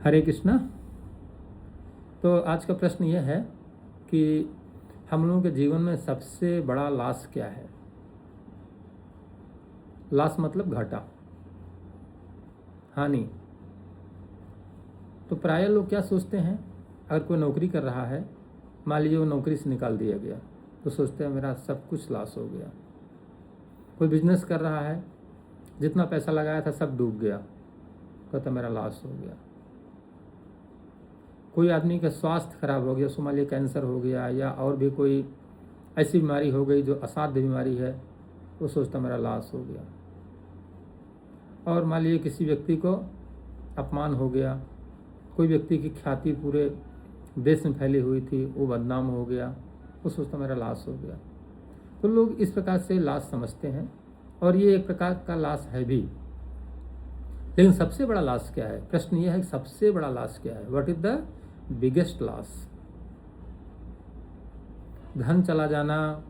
हरे कृष्णा। तो आज का प्रश्न यह है कि हम लोगों के जीवन में सबसे बड़ा लॉस क्या है। लॉस मतलब घाटा, हानि। तो प्राय लोग क्या सोचते हैं, अगर कोई नौकरी कर रहा है, मान लीजिए वो नौकरी से निकाल दिया गया, तो सोचते हैं मेरा सब कुछ लॉस हो गया। कोई बिजनेस कर रहा है, जितना पैसा लगाया था सब डूब गया, कहता मेरा लॉस हो गया। कोई आदमी का स्वास्थ्य खराब हो गया, उसको मान लीजिए कैंसर हो गया या और भी कोई ऐसी बीमारी हो गई जो असाध्य बीमारी है, वो सोचता मेरा लॉस हो गया। और मान लीजिए किसी व्यक्ति को अपमान हो गया, कोई व्यक्ति की ख्याति पूरे देश में फैली हुई थी, वो बदनाम हो गया, वो सोचता मेरा लॉस हो गया। तो लोग इस प्रकार से लॉस समझते हैं और ये एक प्रकार का लॉस है भी। लेकिन सबसे बड़ा लॉस क्या है? प्रश्न ये है कि सबसे बड़ा लॉस क्या है? What is the biggest loss? धन चला जाना,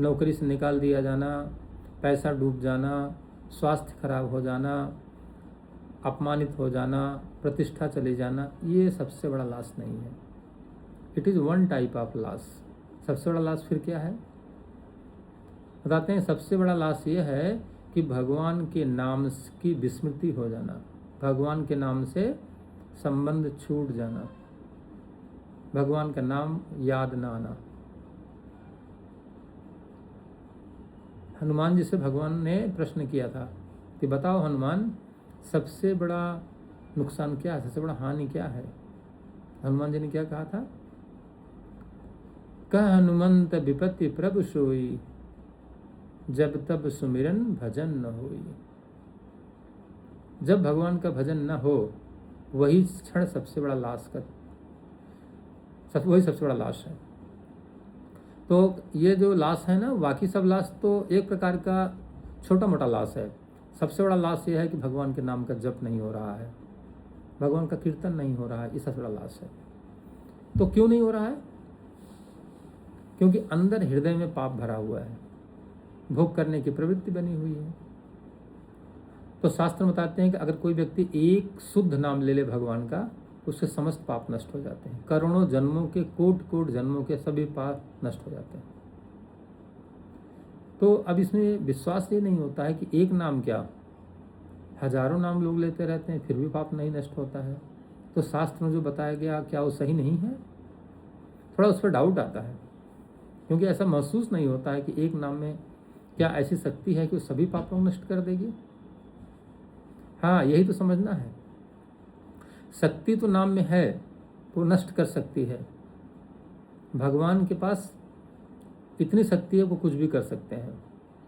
नौकरी से निकाल दिया जाना, पैसा डूब जाना, स्वास्थ्य खराब हो जाना, अपमानित हो जाना, प्रतिष्ठा चली जाना, ये सबसे बड़ा लॉस नहीं है। It is one type of loss. सबसे बड़ा लॉस फिर क्या है बताते हैं। सबसे बड़ा लॉस ये है कि भगवान के नाम की विस्मृति हो जाना, भगवान के नाम से संबंध छूट जाना, भगवान का नाम याद ना आना। हनुमान जी से भगवान ने प्रश्न किया था कि बताओ हनुमान, सबसे बड़ा नुकसान क्या है, सबसे बड़ा हानि क्या है? हनुमान जी ने क्या कहा था? कह हनुमंत विपत्ति प्रभु सोई, जब तब सुमिरन भजन न होई। जब भगवान का भजन न हो, वही क्षण सबसे बड़ा लॉस का वही सबसे बड़ा लॉस है। तो ये जो लॉस है ना, बाकी सब लॉस तो एक प्रकार का छोटा मोटा लॉस है। सबसे बड़ा लॉस ये है कि भगवान के नाम का जप नहीं हो रहा है, भगवान का कीर्तन नहीं हो रहा है, ये सबसे बड़ा लॉस है। तो क्यों नहीं हो रहा है? क्योंकि अंदर हृदय में पाप भरा हुआ है, भोग करने की प्रवृत्ति बनी हुई है। तो शास्त्र बताते हैं कि अगर कोई व्यक्ति एक शुद्ध नाम ले ले भगवान का, उससे समस्त पाप नष्ट हो जाते हैं। करोड़ों जन्मों के, कोट कोट जन्मों के सभी पाप नष्ट हो जाते हैं। तो अब इसमें विश्वास ये नहीं होता है कि एक नाम क्या, हजारों नाम लोग लेते रहते हैं, फिर भी पाप नहीं नष्ट होता है। तो शास्त्र में जो बताया गया, क्या वो सही नहीं है? थोड़ा उस पर डाउट आता है, क्योंकि ऐसा महसूस नहीं होता है कि एक नाम में क्या ऐसी शक्ति है कि वो सभी पापों को नष्ट कर देगी। हाँ, यही तो समझना है। शक्ति तो नाम में है, वो नष्ट कर सकती है। भगवान के पास इतनी शक्ति है, वो कुछ भी कर सकते हैं।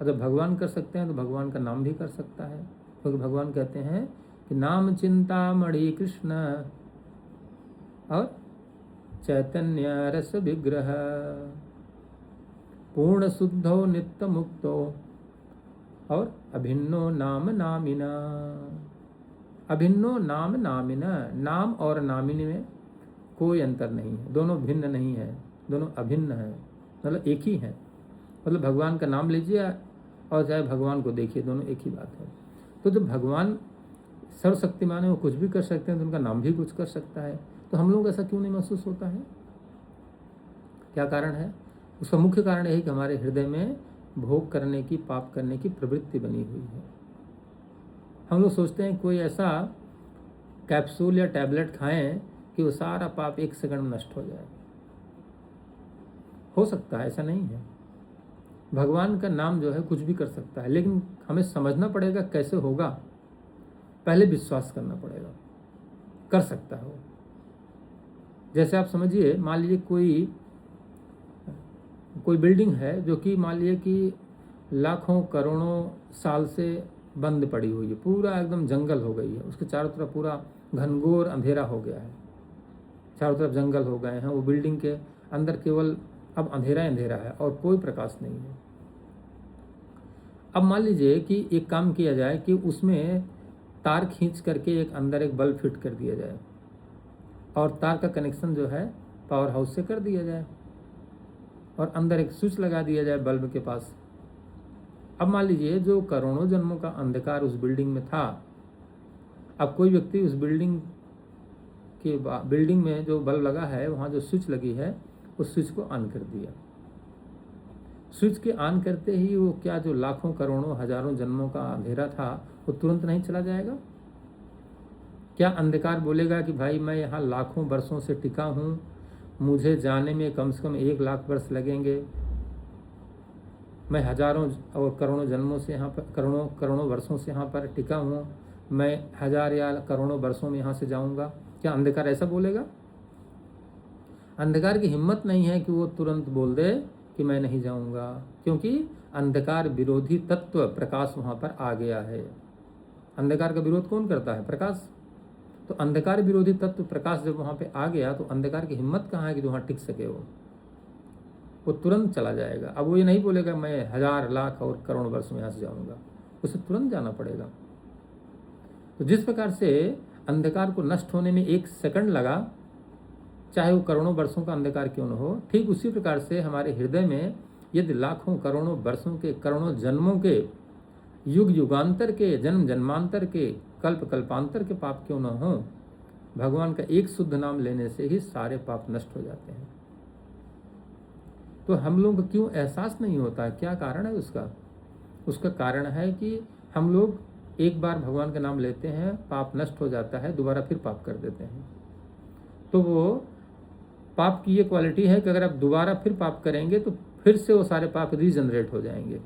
अगर भगवान कर सकते हैं तो भगवान का नाम भी कर सकता है, क्योंकि भगवान कहते हैं कि नाम चिंतामणि कृष्ण और चैतन्य रस विग्रह, पूर्ण शुद्धो नित्य मुक्तो और अभिन्नो नाम नामिना। अभिन्नो नाम नामिना, नाम और नामिनी में कोई अंतर नहीं है, दोनों भिन्न नहीं है, दोनों अभिन्न है, मतलब एक ही है। मतलब भगवान का नाम लीजिए और चाहे भगवान को देखिए, दोनों एक ही बात है। तो जब भगवान सर्वशक्तिमान है, वो कुछ भी कर सकते हैं, तो उनका नाम भी कुछ कर सकता है। तो हम लोग ऐसा क्यों नहीं महसूस होता है? क्या कारण है? उसका मुख्य कारण यही कि हमारे हृदय में भोग करने की, पाप करने की प्रवृत्ति बनी हुई है। हम लोग सोचते हैं कोई ऐसा कैप्सूल या टैबलेट खाएं कि वो सारा पाप एक सेकंड में नष्ट हो जाए। हो सकता है, ऐसा नहीं है। भगवान का नाम जो है कुछ भी कर सकता है, लेकिन हमें समझना पड़ेगा कैसे होगा। पहले विश्वास करना पड़ेगा, कर सकता है वो। जैसे आप समझिए, मान लीजिए कोई बिल्डिंग है जो कि मान लीजिए कि लाखों करोड़ों साल से बंद पड़ी हुई है, पूरा एकदम जंगल हो गई है, उसके चारों तरफ पूरा घनघोर अंधेरा हो गया है, चारों तरफ जंगल हो गए हैं। वो बिल्डिंग के अंदर केवल अब अंधेरा ही अंधेरा है और कोई प्रकाश नहीं है। अब मान लीजिए कि एक काम किया जाए कि उसमें तार खींच करके एक अंदर एक बल्ब फिट कर दिया जाए और तार का कनेक्शन जो है पावर हाउस से कर दिया जाए और अंदर एक स्विच लगा दिया जाए बल्ब के पास। अब मान लीजिए जो करोड़ों जन्मों का अंधकार उस बिल्डिंग में था, अब कोई व्यक्ति उस बिल्डिंग कि बिल्डिंग में जो बल्ब लगा है वहाँ जो स्विच लगी है उस स्विच को ऑन कर दिया। स्विच के ऑन करते ही वो क्या जो लाखों करोड़ों हजारों जन्मों का अंधेरा था वो तुरंत नहीं चला जाएगा? क्या अंधकार बोलेगा कि भाई मैं यहाँ लाखों वर्षों से टिका हूँ, मुझे जाने में कम से कम 1,00,000 वर्ष लगेंगे, मैं हजारों और करोड़ों जन्मों से यहाँ पर करोड़ों वर्षों से यहाँ पर टिका हूँ, मैं हजार या करोड़ों वर्षों में यहाँ से जाऊँगा? क्या अंधकार ऐसा बोलेगा? अंधकार की हिम्मत नहीं है कि वो तुरंत बोल दे कि मैं नहीं जाऊँगा, क्योंकि अंधकार विरोधी तत्व प्रकाश वहाँ पर आ गया है। अंधकार का विरोध कौन करता है? प्रकाश। तो अंधकार विरोधी तत्व प्रकाश जब वहाँ पे आ गया तो अंधकार की हिम्मत कहाँ है कि जो वहाँ टिक सके? वो तुरंत चला जाएगा। अब वो ये नहीं बोलेगा मैं हजार लाख और करोड़ वर्ष में यहाँ से जाऊँगा, उसे तुरंत जाना पड़ेगा। तो जिस प्रकार से अंधकार को नष्ट होने में 1 सेकंड लगा, चाहे वो करोड़ों वर्षों का अंधकार क्यों न हो, ठीक उसी प्रकार से हमारे हृदय में यदि लाखों करोड़ों वर्षों के करोड़ों जन्मों के युग युगांतर के जन्म जन्मांतर के कल्प कल्पांतर के पाप क्यों न हो, भगवान का एक शुद्ध नाम लेने से ही सारे पाप नष्ट हो जाते हैं। तो हम लोग को क्यों एहसास नहीं होता है? क्या कारण है उसका? उसका कारण है कि हम लोग एक बार भगवान का नाम लेते हैं, पाप नष्ट हो जाता है, दोबारा फिर पाप कर देते हैं। तो वो पाप की ये क्वालिटी है कि अगर आप दोबारा फिर पाप करेंगे तो फिर से वो सारे पाप रीजनरेट हो जाएंगे।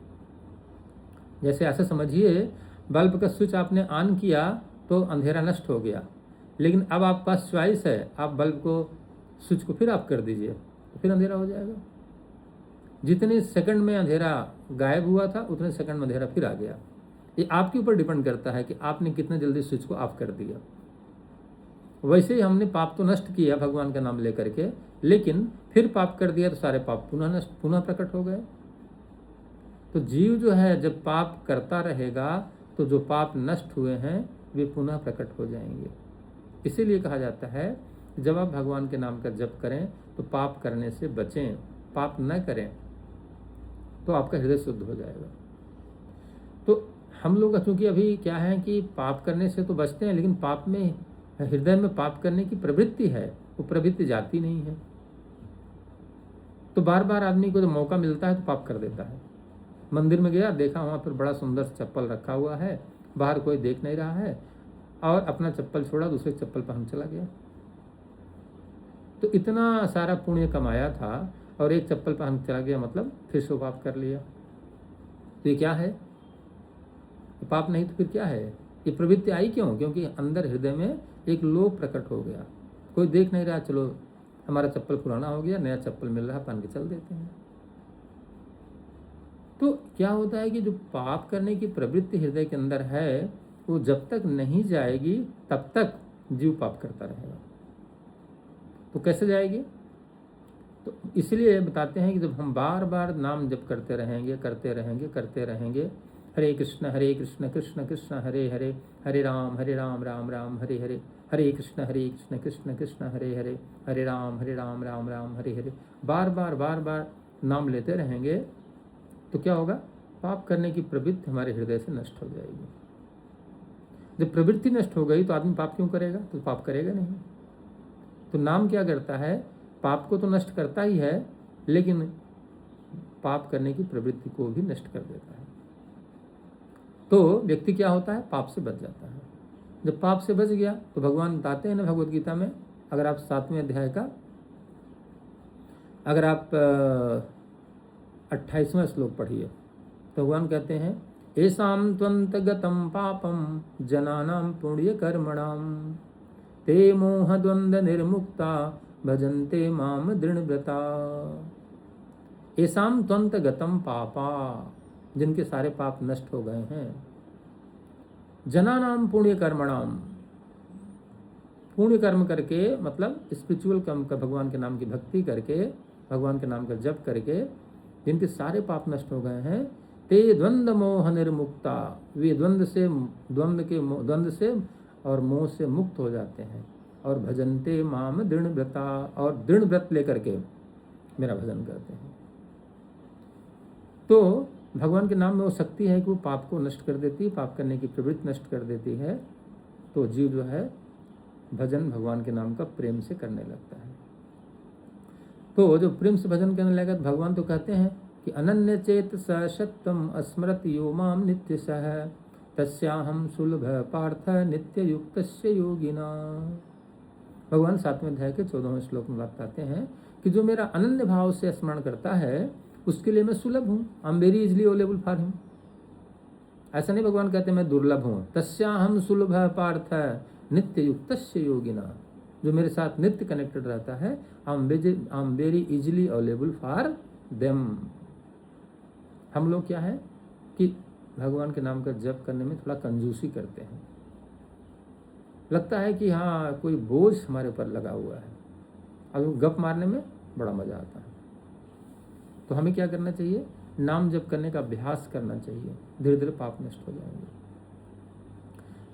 जैसे ऐसा समझिए, बल्ब का स्विच आपने ऑन किया तो अंधेरा नष्ट हो गया, लेकिन अब आपके पास चॉइस है, आप बल्ब को स्विच को फिर ऑफ कर दीजिए तो फिर अंधेरा हो जाएगा। जितने सेकंड में अंधेरा गायब हुआ था उतने सेकंड में अंधेरा फिर आ गया। ये आपके ऊपर डिपेंड करता है कि आपने कितने जल्दी स्विच को ऑफ कर दिया। वैसे ही हमने पाप तो नष्ट किया भगवान का नाम लेकर के, लेकिन फिर पाप कर दिया तो सारे पाप पुनः प्रकट हो गए। तो जीव जो है जब पाप करता रहेगा तो जो पाप नष्ट हुए हैं वे पुनः प्रकट हो जाएंगे। इसीलिए कहा जाता है जब आप भगवान के नाम का जप करें तो पाप करने से बचें, पाप न करें तो आपका हृदय शुद्ध हो जाएगा। तो हम लोग चूंकि अभी क्या है कि पाप करने से तो बचते हैं, लेकिन पाप में हृदय में पाप करने की प्रवृत्ति है, वो प्रवृत्ति जाती नहीं है। तो बार बार आदमी को जब मौका मिलता है तो पाप कर देता है। मंदिर में गया, देखा वहाँ पर बड़ा सुंदर चप्पल रखा हुआ है, बाहर कोई देख नहीं रहा है, और अपना चप्पल छोड़ा, दूसरे चप्पल पहन चला गया। तो इतना सारा पुण्य कमाया था और एक चप्पल पहन चला गया, मतलब फिर से पाप कर लिया। तो ये क्या है? पाप नहीं तो फिर क्या है? ये प्रवृत्ति आई क्यों? क्योंकि अंदर हृदय में एक लोभ प्रकट हो गया। कोई देख नहीं रहा, चलो हमारा चप्पल पुराना हो गया, नया चप्पल मिल रहा, पहन के चल देते हैं। तो क्या होता है कि जो पाप करने की प्रवृत्ति हृदय के अंदर है वो जब तक नहीं जाएगी तब तक जीव पाप करता रहेगा। तो कैसे जाएगी? तो इसलिए बताते हैं कि जब हम बार बार नाम जप करते रहेंगे, हरे कृष्ण कृष्ण कृष्ण हरे हरे, हरे राम राम राम हरे हरे, हरे कृष्ण कृष्ण कृष्ण हरे हरे, हरे राम राम राम हरे हरे, बार बार नाम लेते रहेंगे तो क्या होगा? पाप करने की प्रवृत्ति हमारे हृदय से नष्ट हो जाएगी। जब प्रवृत्ति नष्ट हो गई तो आदमी पाप क्यों करेगा? तो पाप करेगा नहीं। तो नाम क्या करता है? पाप को तो नष्ट करता ही है, लेकिन पाप करने की प्रवृत्ति को भी नष्ट कर देता है। तो व्यक्ति क्या होता है? पाप से बच जाता है। जब पाप से बच गया तो भगवान बताते हैं ना भगवद गीता में, अगर आप 7वें अध्याय का अगर आप 28वां श्लोक पढ़िए तो भगवान कहते हैं, एसाम त्वंतगतम पापम जनानाम पुण्य कर्मणाम ते मोह द्वंद्व निर्मुक्ता भजन्ते माम दृढ़व्रता। एसाम त्वंतगतम पापा, जिनके सारे पाप नष्ट हो गए हैं, जनानाम पुण्य कर्मणाम, पुण्य कर्म करके मतलब स्पिरिचुअल कर्म का, भगवान के नाम की भक्ति करके, भगवान के नाम का जप करके जिनके सारे पाप नष्ट हो गए हैं, ते द्वंद्व मोह निर्मुक्ता, वे द्वंद्व से और मोह से मुक्त हो जाते हैं, और भजन्ते माम दृढ़ व्रता, और दृढ़ व्रत लेकर के मेरा भजन करते हैं। तो भगवान के नाम में वो शक्ति है कि वो पाप को नष्ट कर देती है, पाप करने की प्रवृत्ति नष्ट कर देती है। तो जीव जो है भजन भगवान के नाम का प्रेम से करने लगता है। तो जो प्रेम से भजन करने लगा तो भगवान तो कहते हैं कि अनन्य चेत सत्यम अस्मृत यो माम नित्य सह तस्याहम सुलभ पार्थ नित्य युक्त योगिना। भगवान 7वें अध्याय के 14वें श्लोक में बताते हैं कि जो मेरा अनन्य भाव से स्मरण करता है उसके लिए मैं सुलभ हूँ, I am very easily available for him. ऐसा नहीं भगवान कहते मैं दुर्लभ हूँ। तस्याहम सुलभ पार्थ नित्य युक्त योगिना, जो मेरे साथ नित्य कनेक्टेड रहता है, I am very easily available for them. हम लोग क्या है कि भगवान के नाम का जप करने में थोड़ा कंजूसी करते हैं, लगता है कि हाँ कोई बोझ हमारे ऊपर लगा हुआ है। अब गप मारने में बड़ा मजा आता है। तो हमें क्या करना चाहिए, नाम जप करने का अभ्यास करना चाहिए, धीरे धीरे पाप नष्ट हो जाएंगे।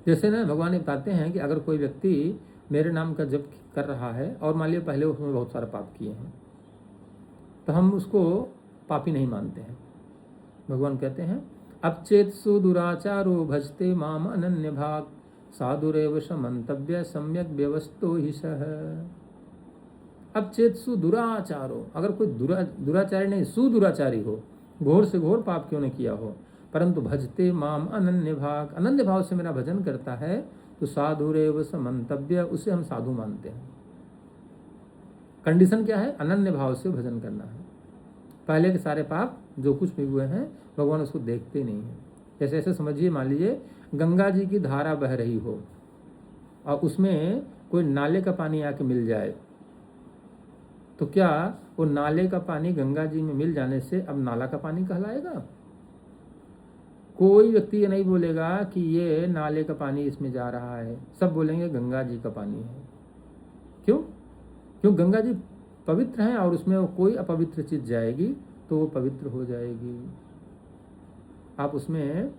जैसे ना भगवान ये बताते हैं कि अगर कोई व्यक्ति मेरे नाम का जप कर रहा है और मान लिया पहले उसने बहुत सारा पाप किए हैं, तो हम उसको पापी नहीं मानते हैं। भगवान कहते हैं अब चेतसु दुराचारो भजते माम अनन्य भाग साधुरेव समन्तव्य सम्यक व्यवस्थो ही सह। अब चेतसु दुराचारो, अगर कोई दुराचारी नहीं सुदुराचारी हो, घोर से घोर पाप क्यों नहीं किया हो, परंतु भजते माम अनन्य भाग, अनन्य भाव से मेरा भजन करता है, तो साधुरेव समन्तव्य, उसे हम साधु मानते हैं। कंडीशन क्या है, अनन्य भाव से भजन करना है। पहले के सारे पाप जो कुछ भी हुए हैं भगवान उसको देखते नहीं है। जैसे ऐसे समझिए, मान लीजिए गंगा जी की धारा बह रही हो और उसमें कोई नाले का पानी आके मिल जाए, तो क्या वो नाले का पानी गंगा जी में मिल जाने से अब नाला का पानी कहलाएगा? कोई व्यक्ति ये नहीं बोलेगा कि ये नाले का पानी इसमें जा रहा है, सब बोलेंगे गंगा जी का पानी है। क्यों? क्यों? गंगा जी पवित्र हैं और उसमें कोई अपवित्र चीज जाएगी तो वो पवित्र हो जाएगी। आप उसमें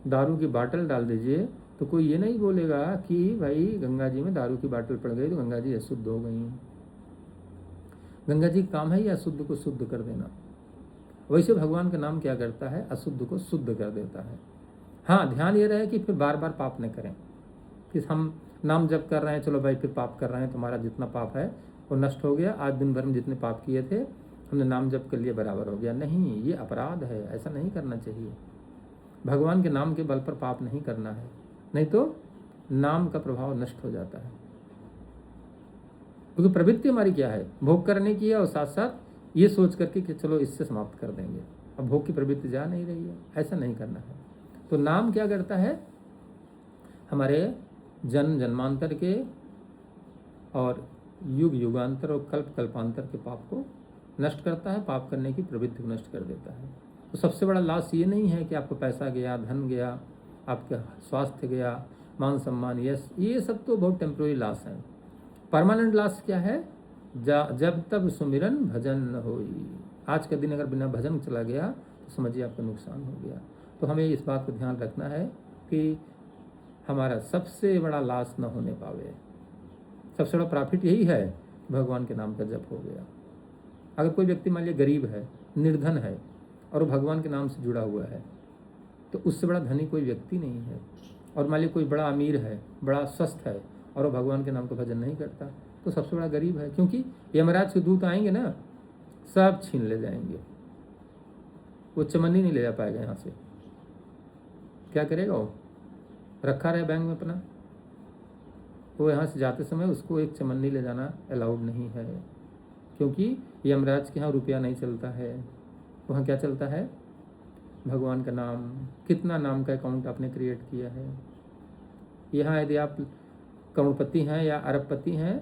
दारू की बाटल डाल दीजिए तो कोई ये नहीं बोलेगा कि भाई गंगा जी में दारू की बाटल पड़ गई तो गंगा जी अशुद्ध हो गई। गंगा जी का काम है या अशुद्ध को शुद्ध कर देना। वैसे भगवान का नाम क्या करता है, अशुद्ध को शुद्ध कर देता है। हाँ, ध्यान ये रहे कि फिर बार बार पाप न करें कि हम नाम जप कर रहे हैं, चलो भाई फिर पाप कर रहे हैं, तुम्हारा जितना पाप है वो नष्ट हो गया, आज दिन भर में जितने पाप किए थे हमने नाम जप कर लिए, बराबर हो गया। नहीं, ये अपराध है, ऐसा नहीं करना चाहिए। भगवान के नाम के बल पर पाप नहीं करना है, नहीं तो नाम का प्रभाव नष्ट हो जाता है। क्योंकि प्रवृत्ति हमारी क्या है, भोग करने की है, और साथ साथ ये सोच करके कि चलो इससे समाप्त कर देंगे। अब भोग की प्रवृत्ति जा नहीं रही है, ऐसा नहीं करना है। तो नाम क्या करता है, हमारे जन्म जन्मांतर के और युग युगांतर और कल्प कल्पांतर के पाप को नष्ट करता है, पाप करने की प्रवृत्ति को नष्ट कर देता है। तो सबसे बड़ा लॉस ये नहीं है कि आपको पैसा गया, धन गया, आपका स्वास्थ्य गया, मान सम्मान, यश, ये सब तो बहुत टेम्प्रोरी लॉस है। परमानेंट लॉस क्या है, जब तक सुमिरन भजन न होई। आज का दिन अगर बिना भजन चला गया तो समझिए आपका नुकसान हो गया। तो हमें इस बात को ध्यान रखना है कि हमारा सबसे बड़ा लॉस न होने पावे। सबसे बड़ा प्रॉफिट यही है, भगवान के नाम का जप हो गया। अगर कोई व्यक्ति मान लिया गरीब है, निर्धन है और वो भगवान के नाम से जुड़ा हुआ है, तो उससे बड़ा धनी कोई व्यक्ति नहीं है। और मान लिया कोई बड़ा अमीर है, बड़ा स्वस्थ है और वो भगवान के नाम का भजन नहीं करता, तो सबसे बड़ा गरीब है। क्योंकि यमराज के दूत आएंगे ना, सब छीन ले जाएंगे, वो चमन्नी नहीं ले जा पाएगा यहाँ से। क्या करेगा वो, रखा रहे बैंक में अपना, वो यहाँ से जाते समय उसको एक चमन्नी ले जाना अलाउड नहीं है। क्योंकि यमराज के यहाँ रुपया नहीं चलता है, वहाँ क्या चलता है, भगवान का नाम। कितना नाम का अकाउंट आपने क्रिएट किया है। यहाँ यदि आप करोड़पति हैं या अरबपति हैं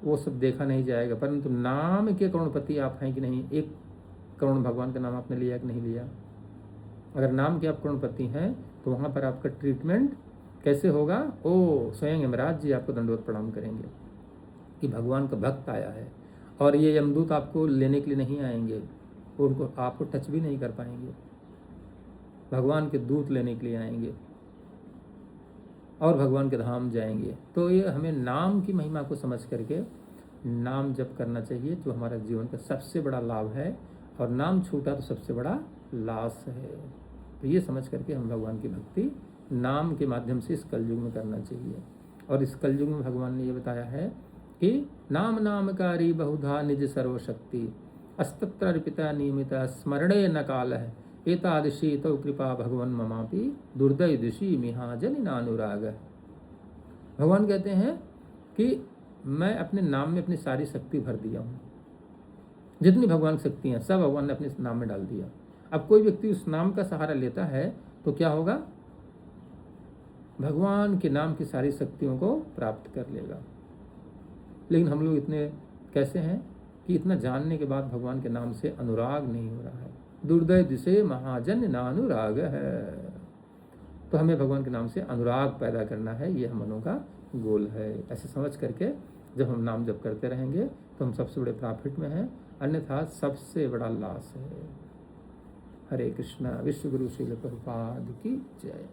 वो सब देखा नहीं जाएगा, परंतु नाम के करोड़पति आप हैं कि नहीं, 1 करोड़ भगवान का नाम आपने लिया कि नहीं लिया। अगर नाम के आप करोड़पति हैं तो वहाँ पर आपका ट्रीटमेंट कैसे होगा, ओ स्वयं यमराज जी आपको दंडवत प्रणाम करेंगे कि भगवान का भक्त आया है। और ये यमदूत आपको लेने के लिए नहीं आएंगे, उनको आपको टच भी नहीं कर पाएंगे, भगवान के दूत लेने के लिए आएंगे और भगवान के धाम जाएंगे। तो ये हमें नाम की महिमा को समझ करके नाम जप करना चाहिए, जो हमारा जीवन का सबसे बड़ा लाभ है। और नाम छूटा तो सबसे बड़ा लॉस है। तो ये समझ करके हम भगवान की भक्ति नाम के माध्यम से इस कलयुग में करना चाहिए। और इस कलयुग में भगवान ने ये बताया है कि नाम नामकारी बहुधा निज सर्वशक्ति अस्तत्र अर्पिता नियमित स्मरणे न काल है एतादृशी तो कृपा भगवन ममापि दुर्दय दिशी मिहाजन नानुराग। भगवान कहते हैं कि मैं अपने नाम में अपनी सारी शक्ति भर दिया हूँ, जितनी भगवान की शक्ति हैं सब भगवान ने अपने नाम में डाल दिया। अब कोई व्यक्ति उस नाम का सहारा लेता है तो क्या होगा, भगवान के नाम की सारी शक्तियों को प्राप्त कर लेगा। लेकिन हम लोग इतने कैसे हैं कि इतना जानने के बाद भगवान के नाम से अनुराग नहीं हो रहा है। दुर्दय दिशे महाजन नानुराग है। तो हमें भगवान के नाम से अनुराग पैदा करना है, ये हम मनों का गोल है। ऐसे समझ करके जब हम नाम जप करते रहेंगे तो हम सबसे बड़े प्रॉफिट में हैं, अन्यथा सबसे बड़ा लॉस है। हरे कृष्णा। विश्व गुरु श्रील प्रभुपाद की जय।